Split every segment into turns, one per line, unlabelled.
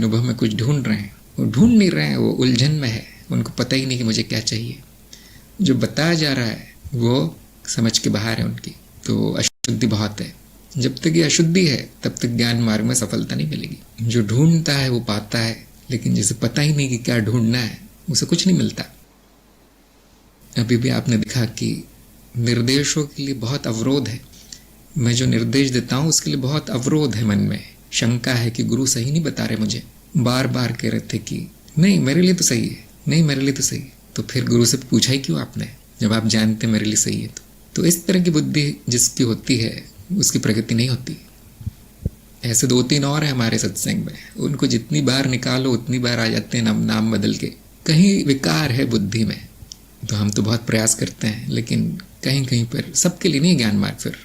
अनुभव में कुछ ढूंढ रहे हैं, वो ढूंढ नहीं रहे हैं, वो उलझन में है, उनको पता ही नहीं कि मुझे क्या चाहिए। जो बताया जा रहा है वो समझ के बाहर है उनकी, तो अशुद्धि बहुत है। जब तक ये अशुद्धि है तब तक ज्ञान मार्ग में सफलता नहीं मिलेगी। जो ढूंढता है वो पाता है, लेकिन जिसे पता ही नहीं कि क्या ढूंढना है उसे कुछ नहीं मिलता। अभी भी आपने देखा कि निर्देशों के लिए बहुत अवरोध है। मैं जो निर्देश देता हूँ उसके लिए बहुत अवरोध है, मन में शंका है कि गुरु सही नहीं बता रहे मुझे। बार बार कह रहे थे कि नहीं मेरे लिए तो सही है, नहीं मेरे लिए तो सही है। तो फिर गुरु से पूछा ही क्यों आपने, जब आप जानते मेरे लिए सही है। तो इस तरह की बुद्धि जिसकी होती है उसकी प्रगति नहीं होती। ऐसे 2-3 और हैं हमारे सत्संग में, उनको जितनी बार निकालो उतनी बार आ जाते हैं नाम बदल के। कहीं विकार है बुद्धि में, तो हम तो बहुत प्रयास करते हैं, लेकिन कहीं कहीं पर सबके लिए नहीं ज्ञान मार्ग। फिर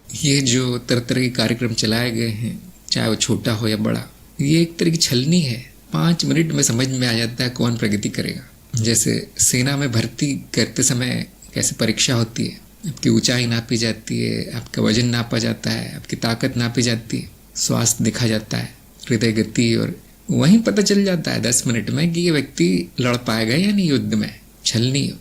ये जो तरह तरह के कार्यक्रम चलाए गए हैं, चाहे वो छोटा हो या बड़ा, ये एक तरह की छलनी है। 5 मिनट में समझ में आ जाता है कौन प्रगति करेगा। जैसे सेना में भर्ती करते समय कैसे परीक्षा होती है, आपकी ऊंचाई नापी जाती है, आपका वजन नापा जाता है, आपकी ताकत नापी जाती है, स्वास्थ्य देखा जाता है, हृदय गति, और वहीं पता चल जाता है 10 मिनट में कि ये व्यक्ति लड़ पाएगा या नहीं युद्ध में। छलनी,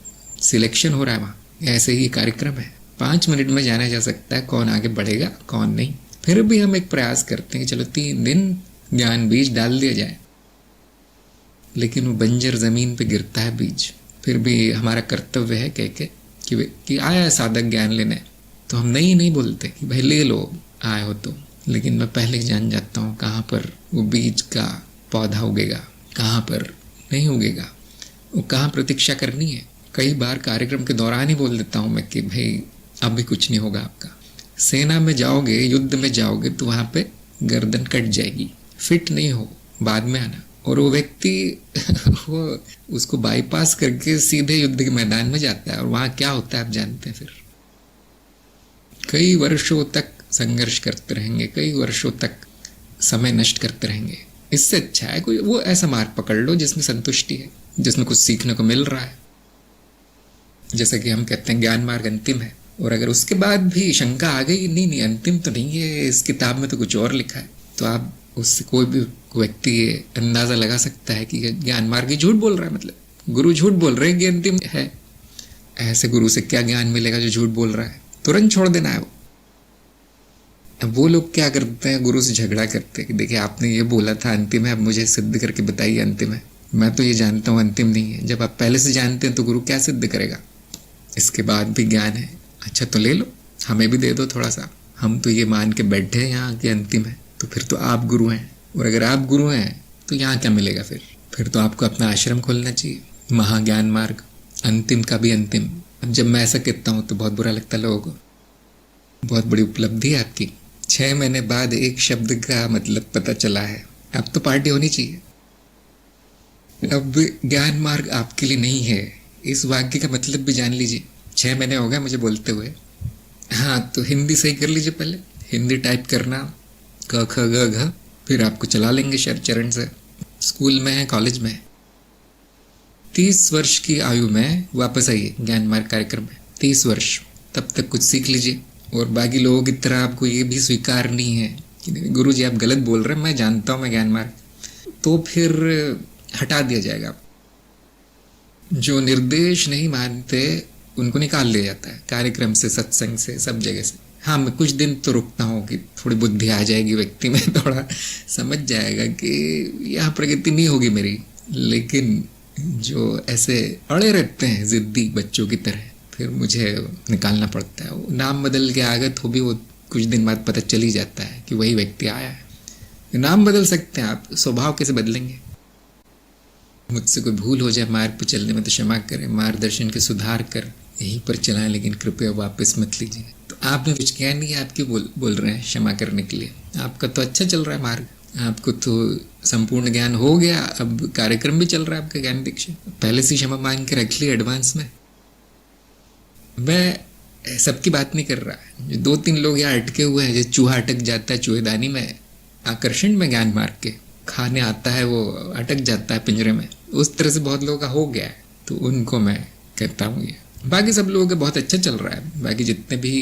सिलेक्शन हो रहा है वहाँ। ऐसे ही कार्यक्रम है, 5 मिनट में जाना जा सकता है कौन आगे बढ़ेगा कौन नहीं। फिर भी हम एक प्रयास करते हैं कि चलो 3 दिन ज्ञान बीज डाल दिया जाए, लेकिन वो बंजर जमीन पे गिरता है बीज। फिर भी हमारा कर्तव्य है कह के कि आया साधक ज्ञान लेने, तो हम नहीं बोलते कि भाई ले लो आए हो तो, लेकिन मैं पहले जान जाता हूँ कहाँ पर वो बीज का पौधा उगेगा, कहाँ पर नहीं उगेगा, वो कहाँ प्रतीक्षा करनी है। कई बार कार्यक्रम के दौरान ही बोल देता हूँ मैं कि भाई अभी कुछ नहीं होगा आपका। सेना में जाओगे, युद्ध में जाओगे तो वहाँ पे गर्दन कट जाएगी, फिट नहीं हो, बाद में आना। और वो व्यक्ति वो उसको बाईपास करके सीधे युद्ध के मैदान में जाता है, और वहाँ क्या होता है आप जानते हैं। फिर कई वर्षों तक संघर्ष करते रहेंगे, कई वर्षों तक समय नष्ट करते रहेंगे। इससे अच्छा है कोई वो ऐसा मार्ग पकड़ लो जिसमें संतुष्टि है, जिसमें कुछ सीखने को मिल रहा है। जैसे कि हम कहते हैं ज्ञान मार्ग अंतिम है, और अगर उसके बाद भी शंका आ गई नहीं अंतिम तो नहीं है, इस किताब में तो कुछ और लिखा है, तो आप उससे कोई भी व्यक्ति ये अंदाजा लगा सकता है कि ज्ञान मार्ग ही झूठ बोल रहा है, मतलब गुरु झूठ बोल रहे हैं कि अंतिम है। ऐसे गुरु से क्या ज्ञान मिलेगा जो झूठ बोल रहा है, तुरंत छोड़ देना है वो। अब वो लोग क्या करते हैं, गुरु से झगड़ा करते हैं कि देखिए आपने ये बोला था अंतिम है, अब मुझे सिद्ध करके बताइए अंतिम है। मैं तो ये जानता हूँ अंतिम नहीं है। जब आप पहले से जानते हैं तो गुरु क्या सिद्ध करेगा। इसके बाद भी ज्ञान है, अच्छा तो ले लो, हमें भी दे दो थोड़ा सा, हम तो ये मान के बैठे हैं यहाँ कि अंतिम है, तो फिर तो आप गुरु हैं। और अगर आप गुरु हैं तो यहाँ क्या मिलेगा फिर तो आपको अपना आश्रम खोलना चाहिए। महाज्ञान मार्ग अंतिम का भी अंतिम। अब जब मैं ऐसा कहता हूँ तो बहुत बुरा लगता है लोगों को। बहुत बड़ी उपलब्धि है आपकी, 6 महीने बाद एक शब्द का मतलब पता चला है। अब तो पार्टी होनी चाहिए। अब ज्ञान मार्ग आपके लिए नहीं है, इस वाक्य का मतलब भी जान लीजिए। 6 महीने हो गए मुझे बोलते हुए। हाँ तो हिंदी सही कर लीजिए, पहले हिंदी टाइप करना क ख ग घ, फिर आपको चला लेंगे चरण से। स्कूल में है, कॉलेज में है, 30 वर्ष की आयु में वापस आइए ज्ञान मार्ग कार्यक्रम में। 30 वर्ष तब तक कुछ सीख लीजिए। और बाकी लोगों की तरह आपको ये भी स्वीकार नहीं है कि गुरु जी आप गलत बोल रहे हैं, मैं जानता हूँ मैं ज्ञान मार्ग, तो फिर हटा दिया जाएगा। जो निर्देश नहीं मानते उनको निकाल लिया जाता है कार्यक्रम से, सत्संग से, सब जगह से। हाँ मैं कुछ दिन तो रुकता हूँ कि थोड़ी बुद्धि आ जाएगी व्यक्ति में, थोड़ा समझ जाएगा कि यहाँ प्रगति नहीं होगी मेरी। लेकिन जो ऐसे अड़े रहते हैं जिद्दी बच्चों की तरह, फिर मुझे निकालना पड़ता है। वो नाम बदल के आ गए तो भी वो कुछ दिन बाद पता चल ही जाता है कि वही व्यक्ति आया है। नाम बदल सकते हैं आप, स्वभाव कैसे बदलेंगे। मुझसे कोई भूल हो जाए मार्ग पर चलने में तो क्षमा करें, मार्गदर्शन के सुधार कर यहीं पर चलाएं, लेकिन कृपया वापस मत लीजिए। तो आपने कुछ किया नहीं है, आप क्यों बोल रहे हैं क्षमा करने के लिए। आपका तो अच्छा चल रहा है मार्ग, आपको तो संपूर्ण ज्ञान हो गया, अब कार्यक्रम भी चल रहा है आपका ज्ञान दीक्षा, पहले से क्षमा मांग के रख ली एडवांस में। मैं सबकी बात नहीं कर रहा है, जो 2-3 लोग यहाँ अटके हुए हैं, जो चूहा अटक जाता है चूहेदानी में, आकर्षण में ज्ञान मार्ग के खाने आता है, वो अटक जाता है पिंजरे में, उस तरह से बहुत लोगों का हो गया है। तो उनको मैं कहता हूँ ये, बाकी सब लोगों का बहुत अच्छा चल रहा है। बाकी जितने भी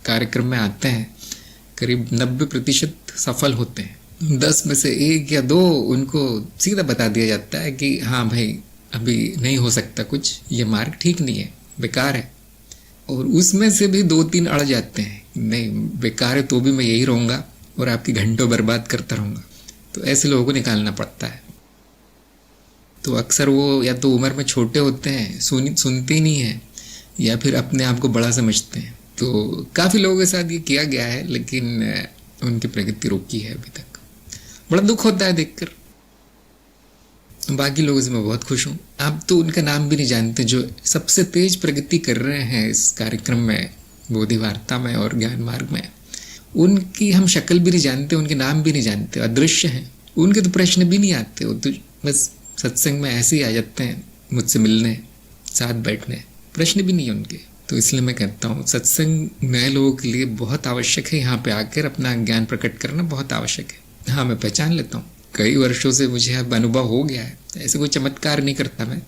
कार्यक्रम में आते हैं करीब 90% सफल होते हैं, 10 में से 1 या 2 उनको सीधा बता दिया जाता है कि हाँ भाई अभी नहीं हो सकता कुछ, ये मार्ग ठीक नहीं है, बेकार है। और उसमें से भी 2-3 अड़ जाते हैं, नहीं बेकार है तो भी मैं यही रहूँगा और आपकी घंटों बर्बाद करता रहूँगा। तो ऐसे लोगों को निकालना पड़ता है। तो अक्सर वो या तो उम्र में छोटे होते हैं, सुनते ही नहीं हैं, या फिर अपने आप को बड़ा समझते हैं। तो काफ़ी लोगों के साथ ये किया गया है, लेकिन उनकी प्रगति रुकी है अभी तक। बड़ा दुख होता है देखकर। बाकी लोगों से मैं बहुत खुश हूँ। आप तो उनका नाम भी नहीं जानते जो सबसे तेज प्रगति कर रहे हैं इस कार्यक्रम में, बोधि वार्ता में और ज्ञान मार्ग में। उनकी हम शक्ल भी नहीं जानते, उनके नाम भी नहीं जानते, अदृश्य हैं। उनके तो प्रश्न भी नहीं आते, वो तो बस सत्संग में ऐसे ही आ जाते हैं मुझसे मिलने, साथ बैठने, प्रश्न भी नहीं है उनके। तो इसलिए मैं कहता हूँ सत्संग नए लोगों के लिए बहुत आवश्यक है। यहाँ पे आकर अपना ज्ञान प्रकट करना बहुत आवश्यक है। हाँ, मैं पहचान लेता हूँ, कई वर्षों से मुझे अब अनुभव हो गया है। ऐसे कोई चमत्कार नहीं करता मैं।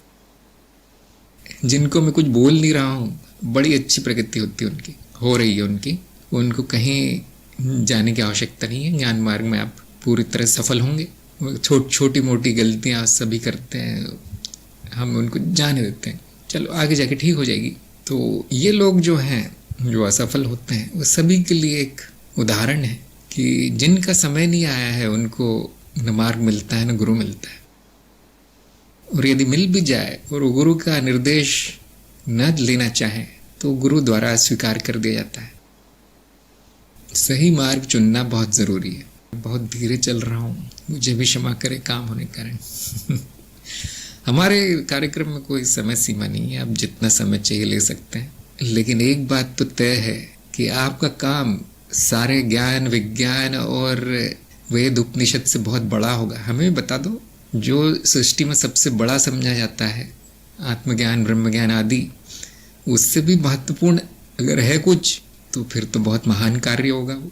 जिनको मैं कुछ बोल नहीं रहा हूँ, बड़ी अच्छी प्रगति होती है उनकी, हो रही है उनकी। उनको कहीं जाने की आवश्यकता नहीं है। ज्ञान मार्ग में आप पूरी तरह सफल होंगे। छोटी मोटी गलतियाँ सभी करते हैं, हम उनको जाने देते हैं, चलो आगे जाके ठीक हो जाएगी। तो ये लोग जो हैं, जो असफल होते हैं, वो सभी के लिए एक उदाहरण है कि जिनका समय नहीं आया है उनको न मार्ग मिलता है न गुरु मिलता है। और यदि मिल भी जाए और गुरु का निर्देश न लेना चाहे तो गुरु द्वारा स्वीकार कर दिया जाता है। सही मार्ग चुनना बहुत ज़रूरी है। बहुत धीरे चल रहा हूँ, मुझे भी क्षमा करे काम होने के कारण। हमारे कार्यक्रम में कोई समय सीमा नहीं है, आप जितना समय चाहिए ले सकते हैं। लेकिन एक बात तो तय है कि आपका काम सारे ज्ञान विज्ञान और वेद उपनिषद से बहुत बड़ा होगा। हमें बता दो, जो सृष्टि में सबसे बड़ा समझा जाता है, आत्मज्ञान ब्रह्म ज्ञान आदि, उससे भी महत्वपूर्ण अगर है कुछ तो फिर तो बहुत महान कार्य होगा वो।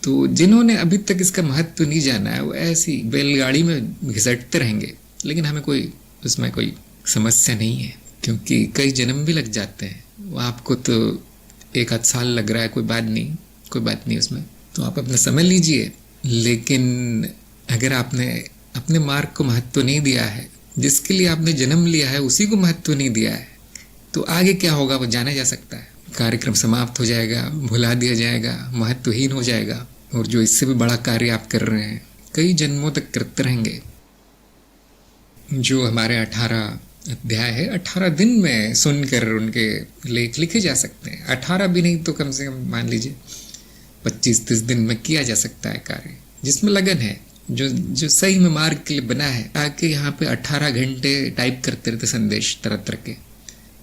तो जिन्होंने अभी तक इसका महत्व नहीं जाना है वो ऐसी बैलगाड़ी में घिसटते रहेंगे। लेकिन हमें कोई उसमें कोई समस्या नहीं है, क्योंकि कई जन्म भी लग जाते हैं। वो आपको तो 1 आध साल लग रहा है, कोई बात नहीं उसमें, तो आप अपना समय लीजिए। लेकिन अगर आपने अपने मार्ग को महत्व नहीं दिया है, जिसके लिए आपने जन्म लिया है उसी को महत्व नहीं दिया है, तो आगे क्या होगा वो जाना जा सकता है। कार्यक्रम समाप्त हो जाएगा, भुला दिया जाएगा, महत्वहीन हो जाएगा। और जो इससे भी बड़ा कार्य आप कर रहे हैं, कई जन्मों तक करते रहेंगे। जो हमारे 18 अध्याय है, 18 दिन में सुनकर उनके लेख लिखे जा सकते हैं। 18 भी नहीं तो कम से कम मान लीजिए 25-30 दिन में किया जा सकता है कार्य, जिसमें लगन है, जो सही में मार्ग के लिए बना है। आके यहाँ पे 18 घंटे टाइप करते रहते संदेश तरह तरह के।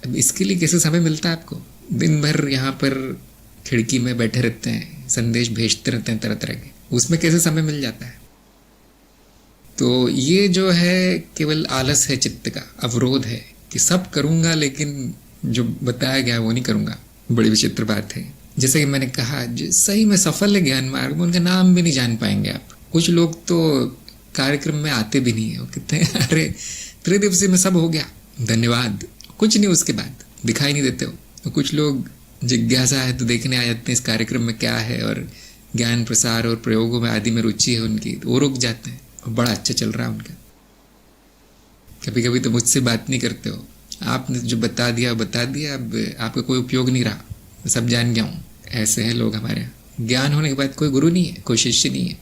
अब इसके लिए कैसे समय मिलता है आपको? दिन भर यहाँ पर खिड़की में बैठे रहते हैं, संदेश भेजते रहते हैं तरह तरह के, उसमें कैसे समय मिल जाता है? तो ये जो है केवल आलस है, चित्त का अवरोध है कि सब करूँगा लेकिन जो बताया गया वो नहीं करूँगा। बड़ी विचित्र बात है। जैसे कि मैंने कहा, जो सही में सफल है ज्ञान मार्ग में, उनका नाम भी नहीं जान पाएंगे आप। कुछ लोग तो कार्यक्रम में आते भी नहीं है, वो कहते हैं अरे त्रिदिवसीय में सब हो गया, धन्यवाद, कुछ नहीं उसके बाद दिखाई नहीं देते हो। तो कुछ लोग जिज्ञासा है तो देखने आ जाते हैं इस कार्यक्रम में क्या है, और ज्ञान प्रसार और प्रयोगों में आदि में रुचि है उनकी, तो वो रुक जाते हैं। और बड़ा अच्छा चल रहा है उनका। कभी कभी तो मुझसे बात नहीं करते हो, आपने जो बता दिया, अब आपका कोई उपयोग नहीं रहा, सब जान गया हूँ। ऐसे हैं लोग हमारे यहाँ। ज्ञान होने के बाद कोई गुरु नहीं है, कोई शिष्य नहीं है।